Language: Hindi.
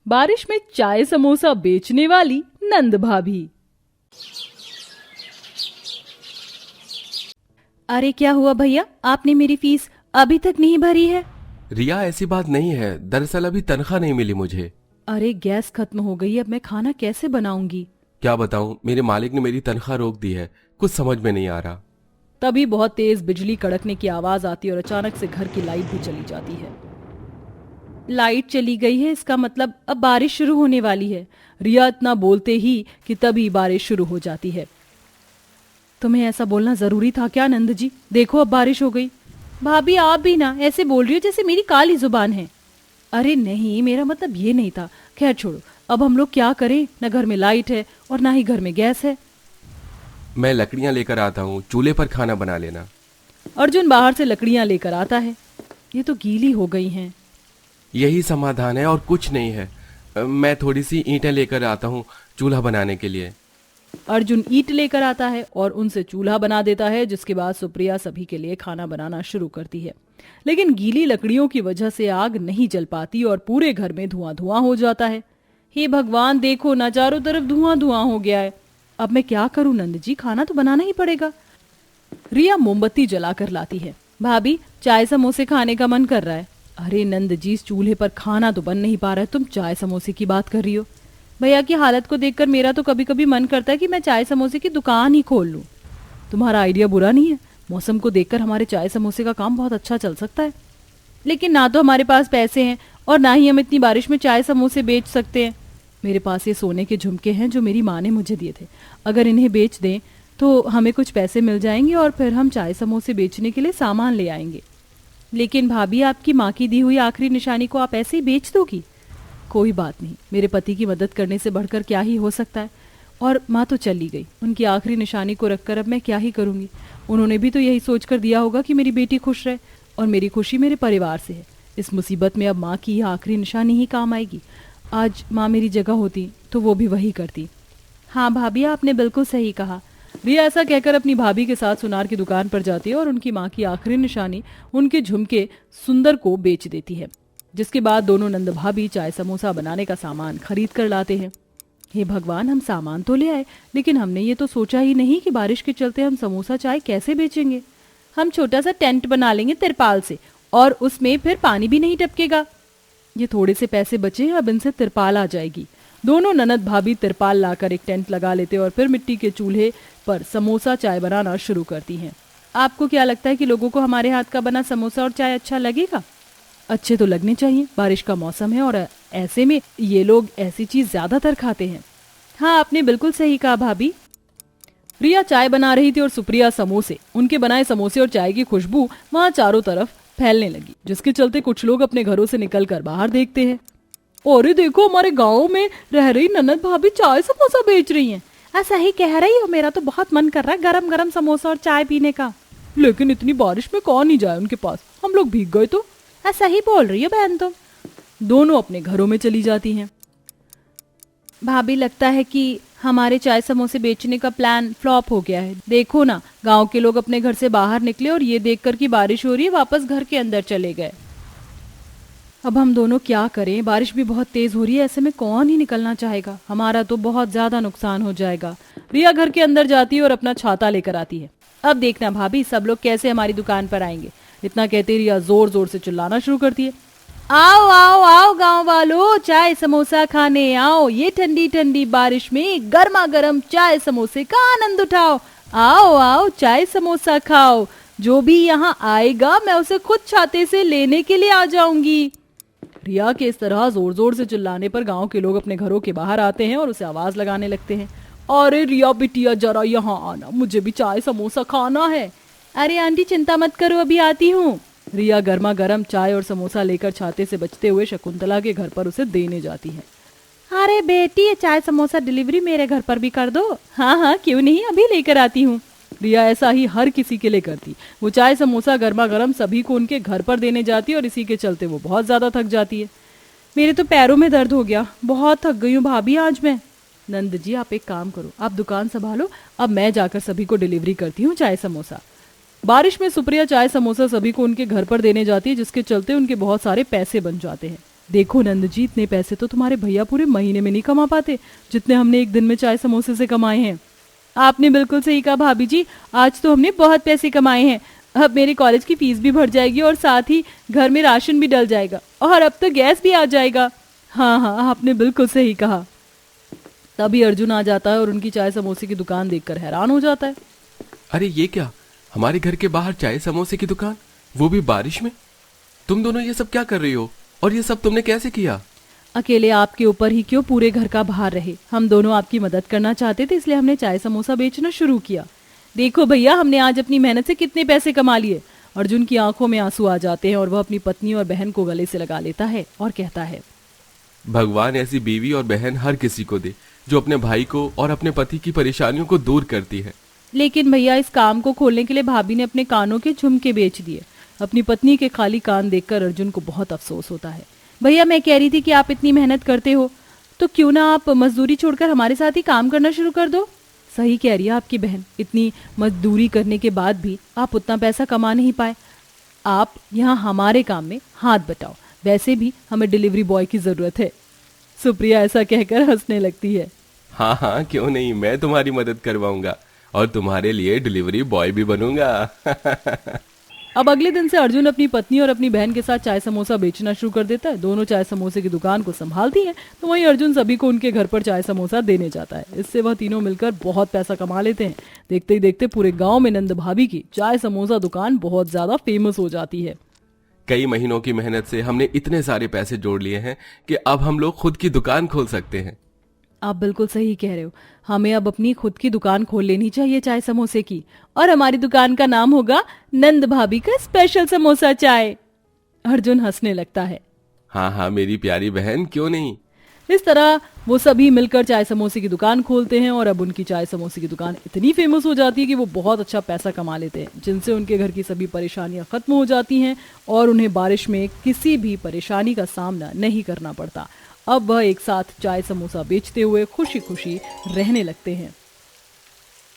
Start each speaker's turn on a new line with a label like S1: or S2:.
S1: बारिश में चाय समोसा बेचने वाली नंद भाभी।
S2: अरे क्या हुआ भैया, आपने मेरी फीस अभी तक नहीं भरी है?
S3: रिया, ऐसी बात नहीं है। दरअसल अभी तनख्वाह नहीं मिली मुझे।
S2: अरे गैस खत्म हो गई, अब मैं खाना कैसे बनाऊंगी?
S3: क्या बताऊं, मेरे मालिक ने मेरी तनख्वाह रोक दी है। कुछ समझ में नहीं आ रहा।
S1: तभी बहुत तेज बिजली कड़कने की आवाज आती है और अचानक से घर की लाइट भी चली जाती है।
S2: लाइट चली गई है, इसका मतलब अब बारिश शुरू होने वाली है।
S1: रिया इतना बोलते ही कि तभी बारिश शुरू हो जाती है।
S2: तुम्हें ऐसा बोलना जरूरी था क्या नंद जी? देखो अब बारिश हो गई। भाभी आप भी ना ऐसे बोल रही हो जैसे मेरी काली जुबान है।
S1: अरे नहीं, मेरा मतलब ये नहीं था। खैर छोड़ो, अब हम लोग क्या करें? न घर में लाइट है और ना ही घर में गैस है।
S3: मैं लकड़ियां लेकर आता हूँ, चूल्हे पर खाना बना लेना।
S1: अर्जुन बाहर से लकड़ियां लेकर आता है। ये तो गीली हो गई हैं।
S3: यही समाधान है और कुछ नहीं है। मैं थोड़ी सी ईंटें लेकर आता हूँ चूल्हा बनाने के लिए।
S1: अर्जुन ईंट लेकर आता है और उनसे चूल्हा बना देता है, जिसके बाद सुप्रिया सभी के लिए खाना बनाना शुरू करती है। लेकिन गीली लकड़ियों की वजह से आग नहीं जल पाती और पूरे घर में धुआं धुआं हो जाता है। हे भगवान, देखो ना, चारों तरफ धुआं धुआं हो गया है। अब मैं क्या करूं नंद जी? खाना तो बनाना ही पड़ेगा। रिया मोमबत्ती जलाकर लाती है।
S2: भाभी, चाय समोसे खाने का मन कर रहा है।
S1: अरे नंद जी, इस चूल्हे पर खाना तो बन नहीं पा रहा है, तुम चाय समोसे की बात कर रही हो?
S2: भैया की हालत को देखकर मेरा तो कभी कभी मन करता है कि मैं चाय समोसे की दुकान ही खोल लूं।
S1: तुम्हारा आइडिया बुरा नहीं है। मौसम को देखकर हमारे चाय समोसे का काम बहुत अच्छा चल सकता है।
S2: लेकिन ना तो हमारे पास पैसे हैं और ना ही हम इतनी बारिश में चाय समोसे बेच सकते हैं।
S1: मेरे पास ये सोने के झुमके हैं जो मेरी माँ ने मुझे दिए थे। अगर इन्हें बेच दें तो हमें कुछ पैसे मिल जाएंगे और फिर हम चाय समोसे बेचने के लिए सामान ले आएंगे।
S2: लेकिन भाभी, आपकी माँ की दी हुई आखिरी निशानी को आप ऐसे ही बेच दोगी?
S1: कोई बात नहीं, मेरे पति की मदद करने से बढ़कर क्या ही हो सकता है। और माँ तो चली गई, उनकी आखिरी निशानी को रखकर अब मैं क्या ही करूंगी। उन्होंने भी तो यही सोचकर दिया होगा कि मेरी बेटी खुश रहे, और मेरी खुशी मेरे परिवार से है। इस मुसीबत में अब माँ की यह आखिरी निशानी ही काम आएगी। आज माँ मेरी जगह होती तो वो भी वही करती।
S2: हाँ भाभी, आपने बिल्कुल सही कहा।
S1: रिया ऐसा कहकर अपनी भाभी के साथ सुनार की दुकान पर जाती है और उनकी माँ की आखिरी निशानी, उनके झुमके सुंदर को बेच देती है। जिसके बाद दोनों नंद भाभी चाय समोसा बनाने का सामान खरीद कर लाते हैं। हे भगवान, हम सामान तो ले आए, लेकिन हमने ये तो सोचा ही नहीं कि बारिश के चलते हम समोसा चाय कैसे बेचेंगे।
S2: हम छोटा सा टेंट बना लेंगे तिरपाल से, और उसमें फिर पानी भी नहीं टपकेगा।
S1: ये थोड़े से पैसे बचे, अब इनसे तिरपाल आ जाएगी। दोनों ननद भाभी तिरपाल लाकर एक टेंट लगा लेते और फिर मिट्टी के चूल्हे पर समोसा चाय बनाना शुरू करती हैं।
S2: आपको क्या लगता है कि लोगों को हमारे हाथ का बना समोसा और चाय अच्छा लगेगा?
S1: अच्छे तो लगने चाहिए, बारिश का मौसम है और ऐसे में ये लोग ऐसी चीज ज्यादातर खाते हैं।
S2: हाँ, आपने बिल्कुल सही कहा भाभी।
S1: रिया चाय बना रही थी और सुप्रिया समोसे। उनके बनाए समोसे और चाय की खुशबू वहां चारों तरफ फैलने लगी, जिसके चलते कुछ लोग अपने घरों से निकलकर बाहर देखते हैं। अरे देखो, हमारे गांव में रह रही ननद भाभी चाय समोसा बेच रही हैं।
S2: ऐसा ही कह रही हो, मेरा तो बहुत मन कर रहा है गरम गरम समोसा और चाय पीने का।
S1: लेकिन इतनी बारिश में कौन ही जाए उनके पास, हम लोग भीग गए तो।
S2: ऐसा ही बोल रही हो बहन तुम।
S1: दोनों अपने घरों में चली जाती हैं।
S2: भाभी, लगता है कि हमारे चाय समोसे बेचने का प्लान फ्लॉप हो गया है। देखो ना, गांव के लोग अपने घर से बाहर निकले और ये देखकर कि बारिश हो रही है वापस घर के अंदर चले गए।
S1: अब हम दोनों क्या करें? बारिश भी बहुत तेज हो रही है, ऐसे में कौन ही निकलना चाहेगा? हमारा तो बहुत ज्यादा नुकसान हो जाएगा। रिया घर के अंदर जाती है और अपना छाता लेकर आती है।
S2: अब देखना भाभी, सब लोग कैसे हमारी दुकान पर आएंगे।
S1: इतना कहते रिया जोर जोर से चिल्लाना शुरू करती है।
S2: आओ आओ आओ गांव वालों, चाय समोसा खाने आओ। ये ठंडी ठंडी बारिश में गर्मा गर्म चाय समोसे का आनंद उठाओ। आओ आओ, चाय समोसा खाओ। जो भी यहाँ आएगा मैं उसे खुद छाते से लेने के लिए आ जाऊंगी।
S1: रिया के इस तरह जोर जोर से चिल्लाने पर गांव के लोग अपने घरों के बाहर आते हैं और उसे आवाज लगाने लगते हैं। अरे रिया बिटिया, जरा यहाँ आना, मुझे भी चाय समोसा खाना है।
S2: अरे आंटी, चिंता मत करो, अभी आती हूँ।
S1: रिया गर्मा गर्म चाय और समोसा लेकर छाते से बचते हुए शकुंतला के घर पर उसे देने जाती है।
S2: अरे बेटी, ये चाय समोसा डिलीवरी मेरे घर पर भी कर दो। हाँ हाँ, क्यों नहीं, अभी लेकर आती हूँ।
S1: रिया ऐसा ही हर किसी के लिए करती। वो चाय समोसा गर्मा गर्म सभी को उनके घर पर देने जाती और इसी के चलते वो बहुत ज्यादा थक जाती है।
S2: मेरे तो पैरों में दर्द हो गया, बहुत थक गई हूँ भाभी आज मैं।
S1: नंद जी, आप एक काम करो, आप दुकान संभालो, अब मैं जाकर सभी को डिलीवरी करती हूँ चाय समोसा। बारिश में सुप्रिया चाय समोसा सभी को उनके घर पर देने जाती है, जिसके चलते उनके बहुत सारे पैसे बन जाते हैं। देखो नंद जी, इतने पैसे तो तुम्हारे भैया पूरे महीने में नहीं कमा पाते जितने हमने एक दिन में चाय समोसे से कमाए हैं।
S2: आपने बिल्कुल सही कहा भाभी जी, आज तो हमने बहुत पैसे कमाए हैं। अब मेरे कॉलेज की फीस भी भर जाएगी और साथ ही घर में राशन भी डल जाएगा और अब तो गैस भी आ जाएगा।
S1: हाँ हाँ, आपने बिल्कुल सही कहा। तभी अर्जुन आ जाता है और उनकी चाय समोसे की दुकान देखकर हैरान हो जाता है।
S3: अरे ये क्या, हमारे घर के बाहर चाय समोसे की दुकान, वो भी बारिश में? तुम दोनों ये सब क्या कर रही हो, और ये सब तुमने कैसे किया?
S1: अकेले आपके ऊपर ही क्यों पूरे घर का भार रहे। हम दोनों आपकी मदद करना चाहते थे, इसलिए हमने चाय समोसा बेचना शुरू किया।
S2: देखो भैया, हमने आज अपनी मेहनत से कितने पैसे कमा लिए।
S1: अर्जुन की आंखों में आंसू आ जाते हैं और वह अपनी पत्नी और बहन को गले से लगा लेता है और कहता है,
S3: भगवान ऐसी बीवी और बहन हर किसी को दे जो अपने भाई को और अपने पति की परेशानियों को दूर करती है।
S2: लेकिन भैया, इस काम को खोलने के लिए भाभी ने अपने कानों के झुमके बेच दिए।
S1: अपनी पत्नी के खाली कान देखकर अर्जुन को बहुत अफसोस होता है।
S2: भैया, मैं कह रही थी कि आप इतनी मेहनत करते हो तो क्यों ना आप मजदूरी छोड़कर हमारे साथ ही काम करना शुरू कर दो।
S1: सही कह रही है आपकी बहन, इतनी मजदूरी करने के बाद भी आप उतना पैसा कमा नहीं पाए। आप यहाँ हमारे काम में हाथ बटाओ, वैसे भी हमें डिलीवरी बॉय की जरूरत है। सुप्रिया ऐसा कहकर हंसने लगती है।
S3: हाँ हाँ, क्यों नहीं, मैं तुम्हारी मदद करवाऊंगा और तुम्हारे लिए डिलीवरी बॉय भी बनूंगा।
S1: अब अगले दिन से अर्जुन अपनी पत्नी और अपनी बहन के साथ चाय समोसा बेचना शुरू कर देता है। दोनों चाय समोसे की दुकान को संभालती हैं, तो वहीं अर्जुन सभी को उनके घर पर चाय समोसा देने जाता है। इससे वह तीनों मिलकर बहुत पैसा कमा लेते हैं। देखते ही देखते पूरे गांव में नंद भाभी की चाय समोसा दुकान बहुत ज्यादा फेमस हो जाती है।
S3: कई महीनों की मेहनत से हमने इतने सारे पैसे जोड़ लिए हैं कि अब हम लोग खुद की दुकान खोल सकते हैं।
S1: आप बिल्कुल सही कह रहे हो, हमें अब अपनी खुद की दुकान खोल लेनी चाहिए चाय समोसे की, और हमारी दुकान का नाम होगा नंद भाभी का स्पेशल समोसा चाय। अर्जुन हंसने लगता है।
S3: हाँ हाँ मेरी प्यारी बहन, क्यों नहीं।
S1: इस तरह वो सभी मिलकर चाय समोसे की दुकान खोलते हैं और अब उनकी चाय समोसे की दुकान इतनी फेमस हो जाती है कि वो बहुत अच्छा पैसा कमा लेते हैं, जिनसे उनके घर की सभी परेशानियां खत्म हो जाती हैं और उन्हें बारिश में किसी भी परेशानी का सामना नहीं करना पड़ता। अब वह एक साथ चाय समोसा बेचते हुए खुशी खुशी रहने लगते हैं।